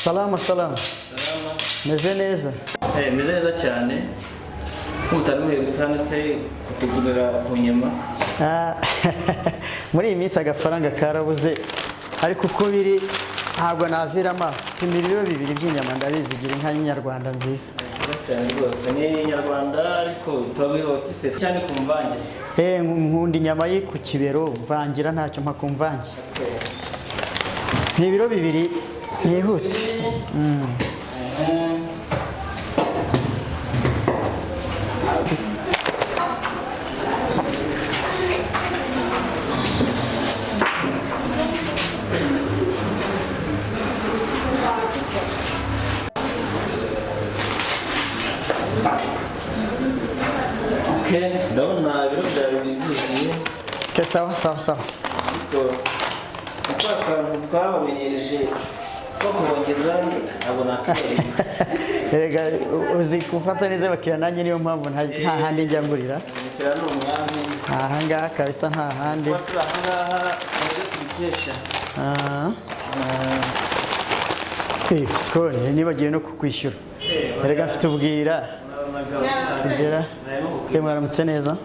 Salama. Meze neza. Meze neza cyane. Utari muherutse hano se kutugurira ku nyama. Muri iyi minsi agafaranga karabuze ariko uko biri ntabwo navirama imiriro bibiri by'inyama ndabizigira inka y'inyarwanda nziza. Cyane rwose ni inyarwanda ariko tubabihotise cyane ku mvange. Nkunda inyama yi ku kibero mvangira ntacyo mpa ku mvange. N'ibiro bibiri nihute. Ndabona ibiro byawe byuzuye. Sawa. Uko akantu twabamenyereje ko kubongeza abona akabiri. Erega uzi gufata neza abakiriya nanjye niyo mpamvu nta handi njya ngurira. Umukiriya ni umwami. Aha ngaha kabisa nta handi. Aha ngaha nibyo tubikesha. Skone nibagiwe no kukwishyura. Erega mfite ubwira. Tugera. Mwaramutse neza.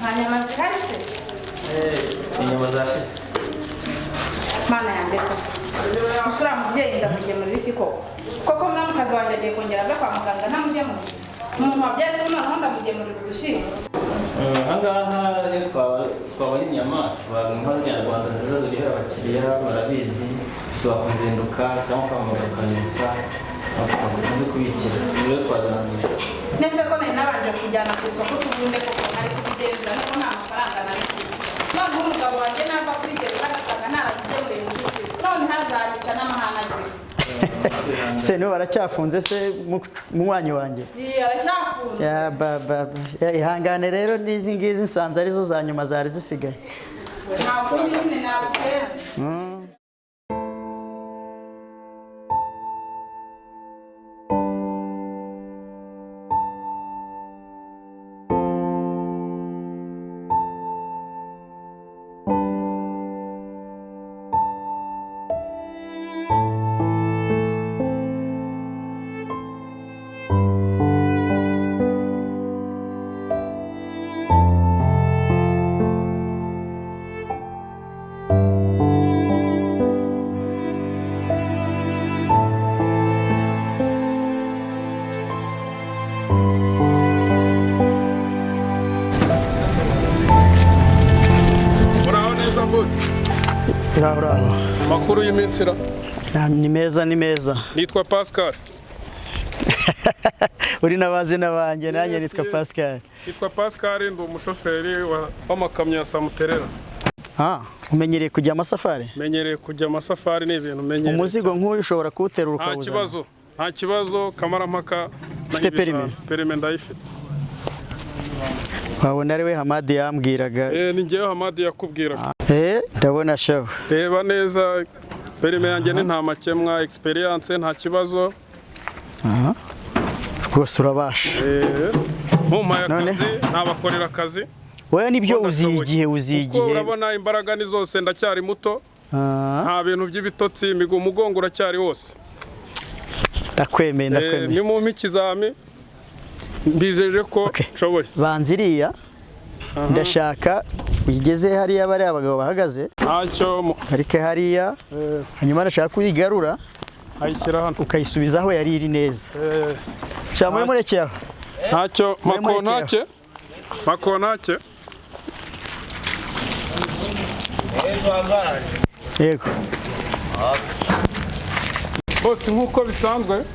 Hanyuma zihari se? Inyama zashize. Mana yanjye ko. Usura mubyeyi ndamugemurira iki koko? Koko muramukazi wanjye agiye kongera ave kwa muganga ntamugemurira. Umuntu wabyaye se noneho ndamugemurira ubushyimbo. Ahangaha iyo twabonye inyama inka z'inyarwanda nziza zirihera abakiriya barabizi bisaba kuzinduka cyangwa kwamagana ukanyutsa bakaguze kubikira rero twazananije. Nese ko nari nabanje kujyana ku isoko tubunde koko ntari kubigenza ariko nta mafaranga nari mfite. None umugabo wanjye nava kwigeza agasanga naragigemuriye mu gihugu. None hazagica n'amahane agira. Se no baracyafunze se munywanyi wanjye. Aracyafunze. Ihangane rero n'izi ngizi nsanze arizo za nyuma zari zisigaye. Ntabwo nyine nabukenze. Bravo. Makuru y'iminsi ra. Ni meza. Nitwa Pascal. Uri nabazina banjye nanjye nitwa Pascal. Nitwa Pascal ndi umushoferi w'amakamyo ya Samuterera. Umenyereye kujya amasafari? Menyereye kujya amasafari ni ibintu menyereye. Umuzigo nk'uyu ushobora kuwuterura ukawuzana. Nta kibazo kamarampaka. Ufite perime? Perime ndayifite. Wabona ari we Hamadi yambwiraga. Ni njyewe Hamadi yakubwiraga. Ndabona shaho. Reba neza perime yanjye ni nta makemwa, experience nta kibazo. Rwose urabasha. Mpuma y'akazi nabakorera akazi. Wowe nibyo uzigihe. Kuko urabona imbaraga ni zose ndacyari muto. Nta bintu by'ibitotsi umugongo uracyari wose. Ndakwemeye. Ni mu ikizami mbizeje ko nshoboye. Banziriya ndashaka uyigeze hariya bari abagabo bahagaze. Ntacyo ariko hariya hanyuma ndashaka kuyigarura ayishyira hano ukayisubiza aho yari iri neza. Cyamwe murekeye aho. Ntacyo makontake. Yego. Bose nk'uko bisanzwe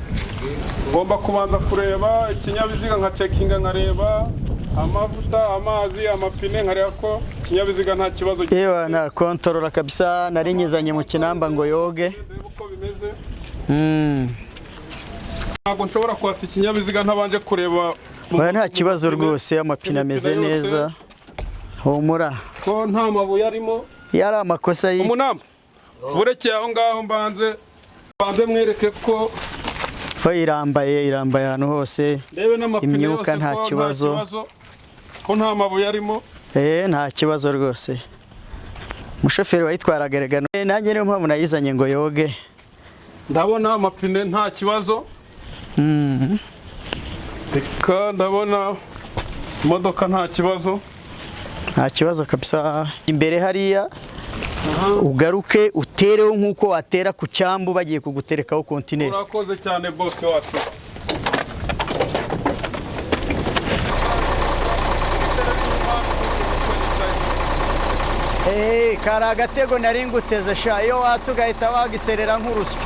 ngomba kubanza kureba ikinyabiziga nka checkinga nkareba amavuta, amazi, amapine nkareba ko ikinyabiziga nta kibazo. Yewe na kontrola kabisa narinyizanye mu kinamba ngo yoge. Uko bimeze. Ntabwo nshobora kwatsa ikinyabiziga ntabanje kureba. Nta kibazo rwose amapine ameze neza. Humura. Ko nta mabuye arimo. Yari amakosa umunamba. Burekeye aho ngaho mbanze mwereke ko irambaye ahantu hose. Imyuka nta kibazo. Ko nta mabuye arimo. Nta kibazo rwose. Umushoferi wayitwaraga nanjye niyo mpamvu nayizanye ngo yoge. ndabona amapine nta kibazo. Reka ndabona imodoka nta kibazo. Nta kibazo kabisa. Imbere hariya ugaruke utereho nk'uko watera ku cyambu bagiye kuguterekaho kontineri. Urakoze cyane boss wacu. Kari agatego nari nguteze sha, iyo watse ugahita wagiserera nk'urusyo.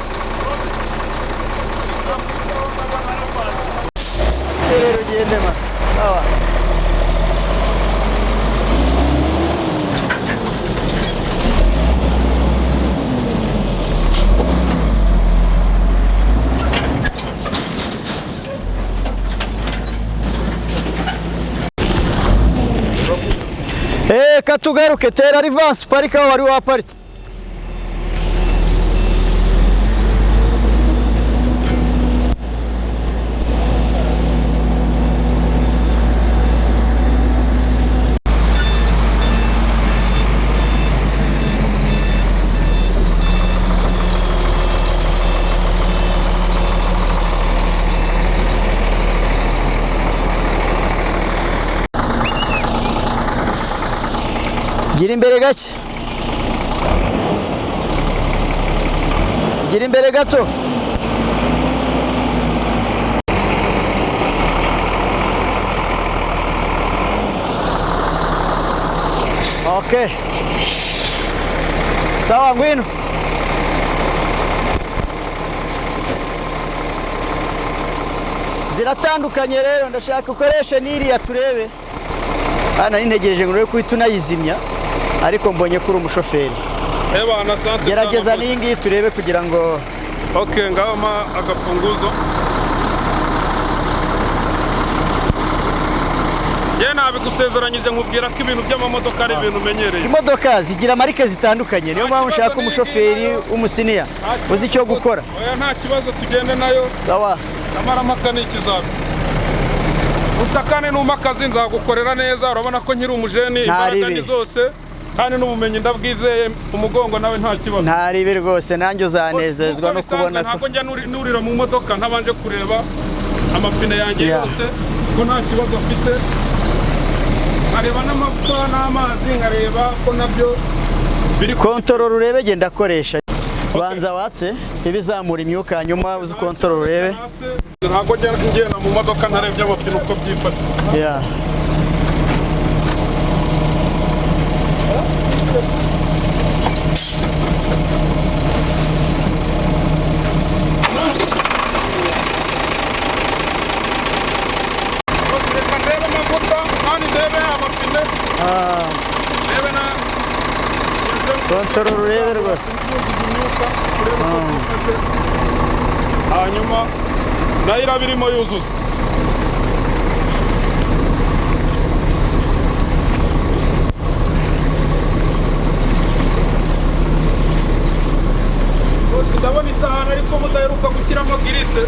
Rero ugende ma. Sawa. Katugaruke tera reverse parika wari waparitse. Gira imbere gake. Gira imbere gato. Okay. Sawa ngwino. Ziratandukanye rero ndashaka ukoreshe n'iriya turebe. Hano nintegereje ngo urebe kuhita unayizimya. Ariko mbonye kuri umushoferi. Na sante. Gerageza n'ingi turebe kugira ngo okay, ngaho ma agafunguzo. Ye nabigusezeranyije nkubwira ko ibintu by'amamodoka ari ibintu umenyereye. Imodoka zigira marike zitandukanye, niyo mpamvu ushaka umushoferi umusiniya uzi icyo gukora. Oya nta kibazo tugende nayo. Sawa. Kamara makani ikizabe. Usakane n'umakazi nzagukorera neza, urabona ko nkiri umujeni imbaraga ni zose. Kandi n'ubumenyi ndabwizeye umugongo nawe nta kibazo. Ntaribe rwose nanjye uzanezezwa no kubona ko ntabwo njya nurira mu modoka ntabanje kureba amapine yanjye yose ko nta kibazo afite. Nkareba n'amavuta n'amazi nkareba ko nabyo biri kontorora urebe genda akoresha. Banza watse ibizamura imyuka nyuma uzi kontorora urebe. Ntabwo ngenda mu modoka ntarebye amapine uko byifashe. Yeah. Kontorora urebe rwose. Hanyuma nayo iraba irimo yuzuza. Ndabona isahani ariko mudaheruka gushyiramo girise.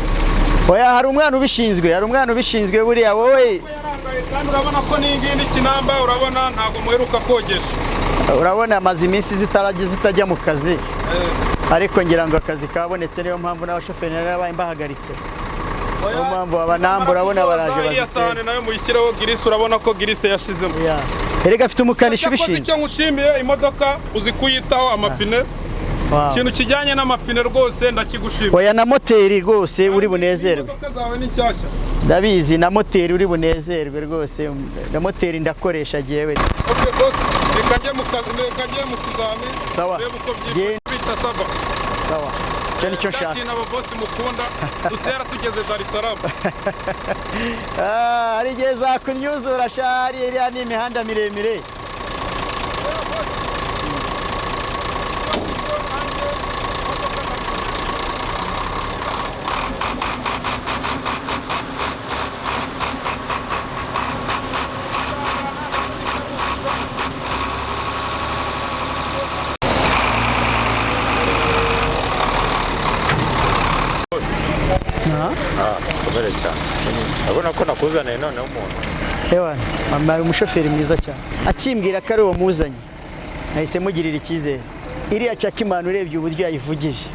Oya hari umwana ubishinzwe, buriya wowe. Kandi urabona ko n'ingindi kinamba urabona ntabwo muheruka kogesha. Urabona amazi iminsi zitajya mu kazi. Ariko ngira ngo akazi kabonetse niyo mpamvu n'abashoferi n'abaye mbahagaritse. Niyo mpamvu abanamba urabona baraje bazitera. Sahani nayo muyishyireho girise urabona ko girise yashizemo. Erega afite umukanishi ubishinzwe. Icyo ngushimiye imodoka uzi kuyitaho amapine. Ikintu kijyanye n'amapine rwose ndakigushimira. Oya na moteri rwose uri bunezerwe. Imodoka zawe ni nshyashya. Ndabizi na moteri uri bunezerwe rwose. Na moteri ndakoresha jewe. Okay boss, reka njye mu kazi, reka njye mu kizami. Sawa. Reba uko byita saba. Sawa. Cyo nicyo nshaka. Ati nabo boss mukunda dutera tugeze Dar es Salaam. Ari geza kunyuzura shari iriya ni imihanda miremire. Komere cyane. Abona ko nakuzaniye noneho umuntu. Ewa, mama umushoferi mwiza cyane. Akimbwira ko ari uwo muzanye. Nahise mugirira icyizere. Iriya Chakimana urebye uburyo yayivugije.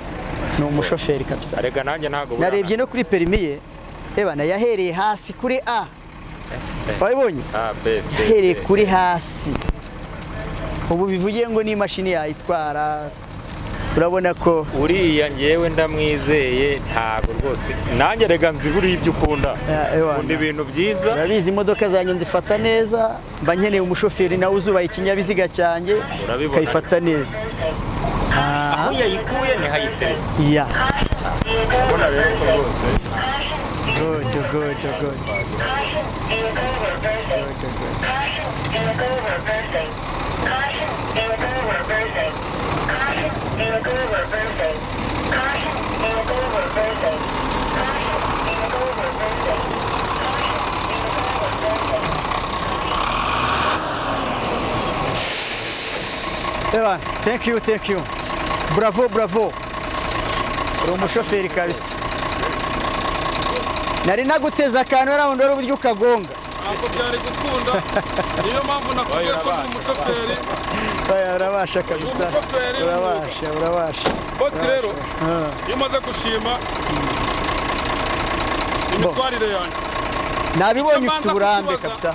ni umushoferi kabisa. arega nanjye ntago Narebye no kuri perimi ye ebana yahereye hasi kuri A. Wabibonye? bese Yahereye kuri hasi. Ubu bivugiye ngo n'imashini yayitwara. Urabona ko uriya ngewe ndamwizeye ntago rwose nanjye rega nzi buriya ibyo ukunda ukunda ibintu byiza urabizi imodoka zanjye nzifata neza mba nkeneye umushoferi nawe uzubaye ikinyabiziga cyanjye kayifata neza aho yayikuye ntihayiteretse ya ubona rero ko rwose good Evan, thank you. Bravo. Uri umushoferi kabisa. Nari naguteza akantu araho ndoro buryo ukagonga. Ntabwo byari gukunda. Niyo mpamvu nakubwiye ko uri umushoferi. Urabasha kabisa. Urabasha. Bosi rero, iyo umaze gushima imitwarire yanjye. Nabibonye ufite uburambe kabisa.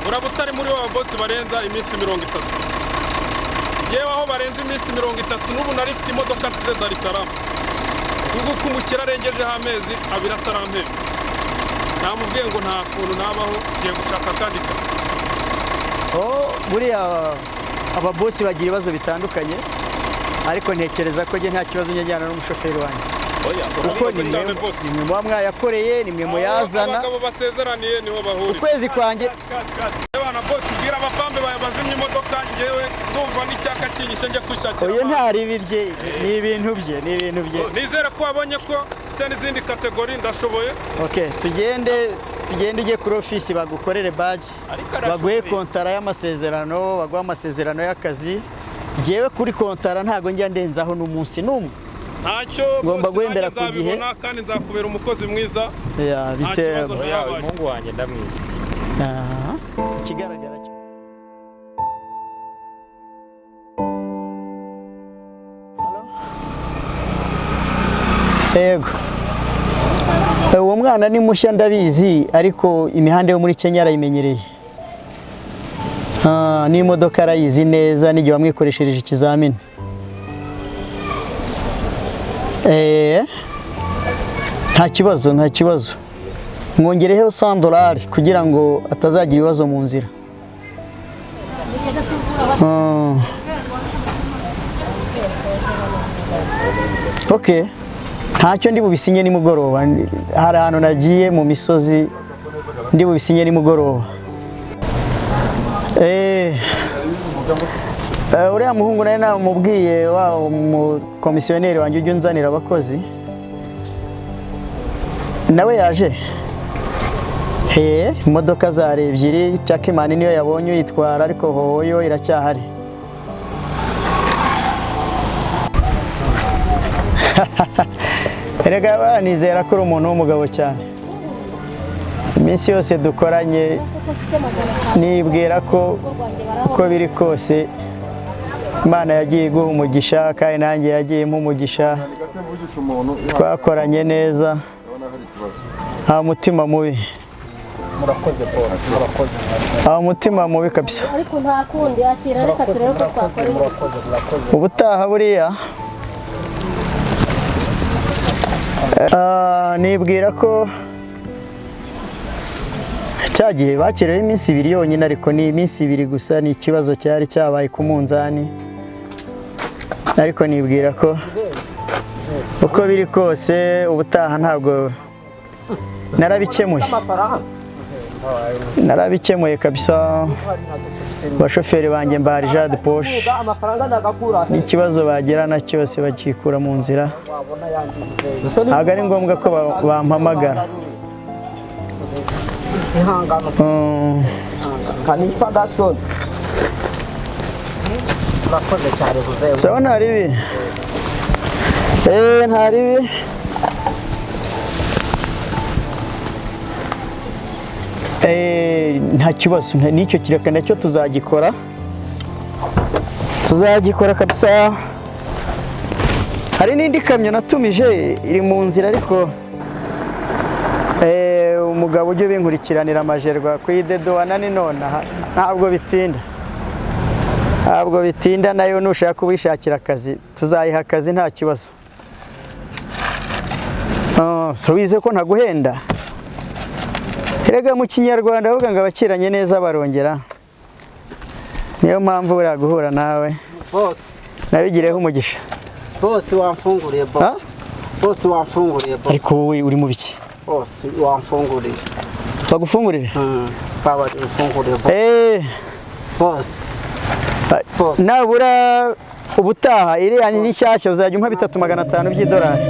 Uraba utari muri wa bosi barenza iminsi 30. Yewe aho barenze iminsi 30 n'ubu nari mfite imodoka nsize Dar es Salaam. Ubwo kumukira arengejeho amezi 2 atarampera. Namubwiye ngo nta kuntu nabaho ngiye gushaka kandi kazi. Buriya ababosi bagira ibibazo bitandukanye ariko ntekereza ko nge nta kibazo njyana n'umushoferi wanjye. Kuko ni mwe mwayakoreye ni mwe muyazana. Abagabo basezeraniye niho bahurira. Ukwezi kwanjye Bana bosi bwira abapambe bazimye imodoka ngewe ndumva n'icyaka kinyishe njye kwishakira. Oye ntari birye ni ibintu bye. Nizere ko wabonye ko mfite n'izindi kategori ndashoboye. Okay, tugende ujye kuri ofisi bagukorere badge. Baguhe kontara y'amasezerano, baguha amasezerano y'akazi. Jewe kuri kontara ntago njya ndenzaho n'umunsi n'umwe. Ntacyo ngomba guhembera ku gihe kandi nzakubera umukozi mwiza. Bitewe umuhungu wanjye ndamwiza. Ikigaragara cyo Yego. Uwo mwana ni mushya ndabizi ariko imihanda yo muri Kenya arayimenyereye. N'imodoka arayizi neza n'igihe wamwikoreshereje ikizamini. Nta kibazo. Mwongereho $100 kugira ngo atazagira ibibazo mu nzira. Okay. Ntacyo ndi bubisinye nimugoroba. Hari ahantu nagiye mu misozi ndi bubisinye nimugoroba. Uriya muhungu nawe namubwiye wa umukomisiyoneri wanjye ujya unzanira abakozi. Nawe yaje. Imodoka zari ebyiri, Chakimani niyo yabonye uyitwara ariko hoyo iracyahari. Erega banizera ko uri umuntu w'umugabo cyane. Iminsi yose dukoranye nibwira ko uko biri kose Imana yagiye guha umugisha kandi nanjye yagiye mu umugisha. Twakoranye neza. Nta mutima mubi. Umutima mubi kabisa. Ariko nta kundi yakira reka turebe ko twakora. Ubutaha buriya nibwira ko cyagiye bakireho iminsi 2 yonyine ariko ni iminsi 2 gusa ni ikibazo cyari cyabaye ku munzani ariko nibwira ko uko biri kose ubutaha ntabwo narabikemuye kabisa. Bashoferi banjye mbari Jade Porsche n'ikibazo bagirana cyose bakikura mu nzira. Ntabwo ari ngombwa ko bampamagara. So ntaribi. Ntaribi. Nta kibazo n'icyo kiraka nacyo tuzagikora kabisa. hari n'indi kamyo natumije iri mu nzira ariko umugabo ujye ubinkurikiranira amajerwa kuyidedowana ni nonaha ntabwo bitinda nayo nushaka ubishakira akazi tuzayiha akazi nta kibazo. So wize ko ntaguhenda erega mu kinyarwanda bavuga ngo abakiranye neza barongera, niyo mpamvu buriya guhura nawe boss nabigireho umugisha. Boss wamfunguriye boss. Boss wamfunguriye boss. Ariko wowe uri mu biki? Boss wamfunguriye. Bagufungurire? Baba mfunguriye boss. Boss. Nabura ubutaha iriya ni nshyashya uzajya umpa 3,500 by'idolari.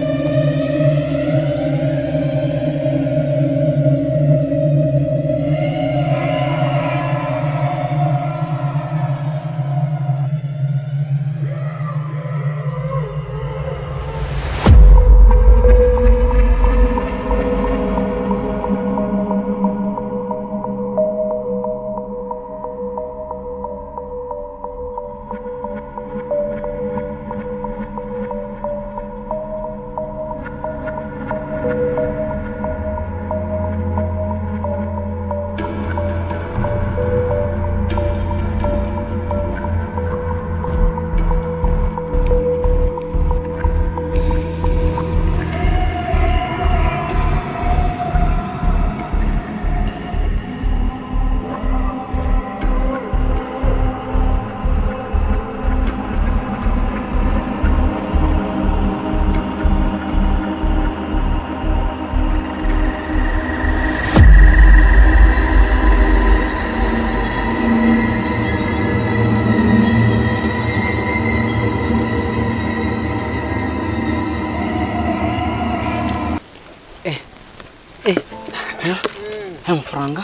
Amafaranga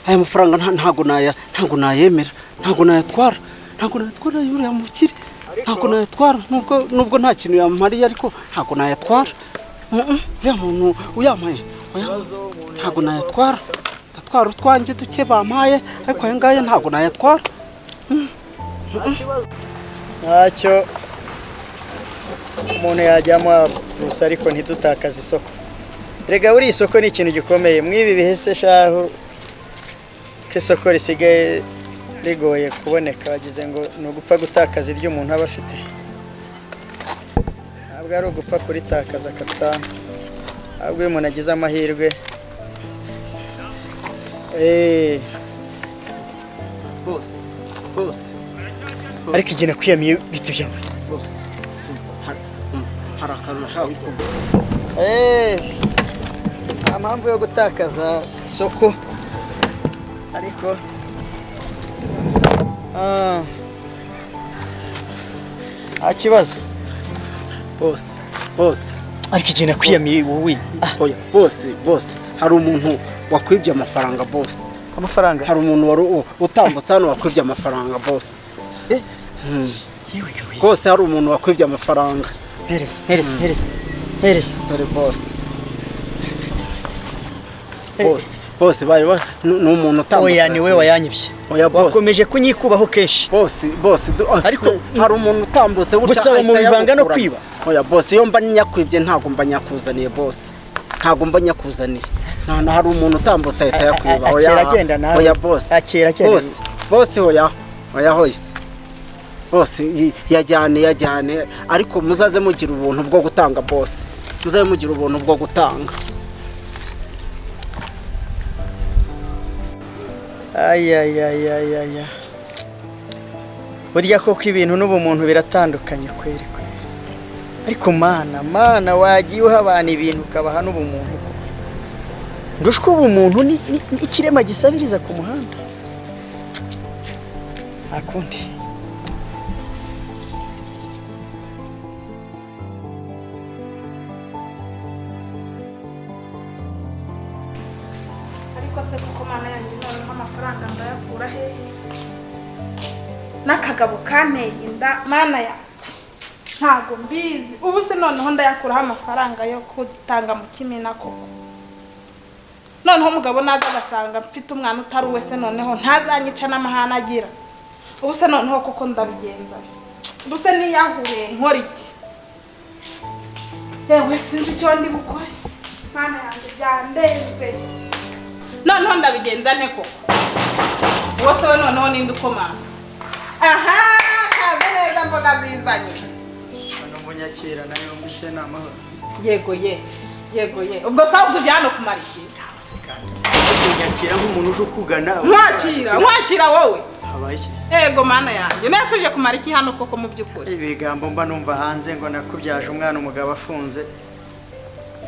aya mafaranga ntago nayemera, ntago nayatwara yuriya mukire, ntago nayatwara nubwo nta kintu yamariye ariko ntago nayatwara. Uriya muntu uyamaye ntago nayatwara, ndatwara utwanjye duke bampaye ariko aya ngaya ntago nayatwara. Ntacyo umuntu yajyamo gusa ariko ntidutakaze isoko. Rega buri isoko ni ikintu gikomeye mwibi bihese shaho k'isoko risigaye rigoye kuboneka, bagize ngo ni ugupfa gutakaza iryo umuntu aba afite, ntabwo ari ugupfa kuritakaza kabisa, ahubwo iyo umuntu agize amahirwe boss ariko igihe nakwiyamiye bitu byawe boss hari akantu nashaka kuvuga. Nta mpamvu yo gutakaza isoko ariko nta kibazo boss ariko igihe nakwiyamiye wowe. Oya boss hari umuntu wakwibye amafaranga boss. Amafaranga? Hari umuntu wari utambutse hano wakwibye amafaranga boss. Boss hari umuntu wakwibye amafaranga. Hereza dore boss. Boss baye ni umuntu utambutse. Oya ni we wayanyibye. Oya boss wakomeje kunyikubaho kenshi. Boss ariko hari umuntu utambutse gusa mu bivanga no kwiba. Oya boss iyo mba nyakwibye ntago mba nyakuzaniye boss, ntago mba nyakuzaniye. Hari umuntu utambutse ahita yakwiba. Oya boss akera boss hoya boss yajyane ariko muzaze mugira ubuntu bwo gutanga boss, muzaze mugira ubuntu bwo gutanga. Aya burya koko ibintu n'ubumuntu biratandukanye kweri ariko mana wagiye uha abantu ibintu ukabaha n'ubumuntu ndushwe ubumuntu ni ikirema gisabiriza ku muhanda akundi. ariko se kuko mana yanjye noneho amafaranga ndayakura hehe n'akagabo kanteye inda mana yanjye ntago mbizi ubu se noneho ndayakuraho amafaranga yo gutanga mu kimina koko noneho umugabo naza agasanga mfite umwana utari we se noneho ntazanyica n'amahane agira ubu se noneho koko ndabigenza buse niyahure nkora iki yewe sinzi icyo ndi bukore mana yanjye byandenze noneho ndabigenza nte koko wose we noneho ninde ukomanga aha kaze neza mboga zizanye hano munyakira nayo mbise n'amahoro yego ubwo sabwo byano kumara iki kunyakira nk'umuntu uje ukugana mwakira wowe habaye iki ego mana yanjye nese uje kumara iki hano koko mu by'ukuri ibigambo mba numva hanze ngo nakubyaje umwana umugabo afunze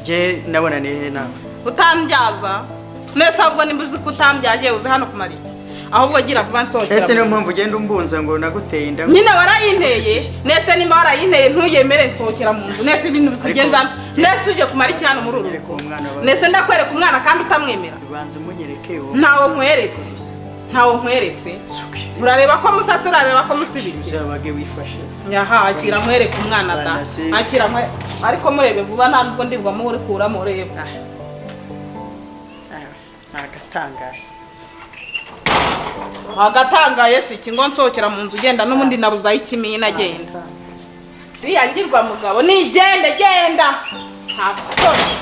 je nabona nihe nawe utambyaza nese ahubwo nimbuzi ko utambyaje uze hano kumara iki ahubwo gira vuba nsohokera ese niyo mpamvu ugenda umbunza ngo naguteye inda nyine warayinteye nese nimba warayinteye ntuyemere nsohokera mu nzu nese ibintu bikugenda nese uje kumara iki hano muri uru nese ndakwereka umwana kandi utamwemera ubanza munyereke wo ntawo nkweretse urareba ko musasa urareba ko musibiki uzabage wifashe yaha akira nkwereka umwana da akira ariko murebe vuba ntabwo ndibwa mu uri kuramo urebe agatangaye si kingo nsohokera mu nzu genda n'ubundi nabuzaho ikimina agenda riyangirwa mugabo nigende genda nta soni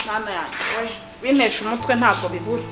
nana yanjye we bintesha umutwe ntabwo bibura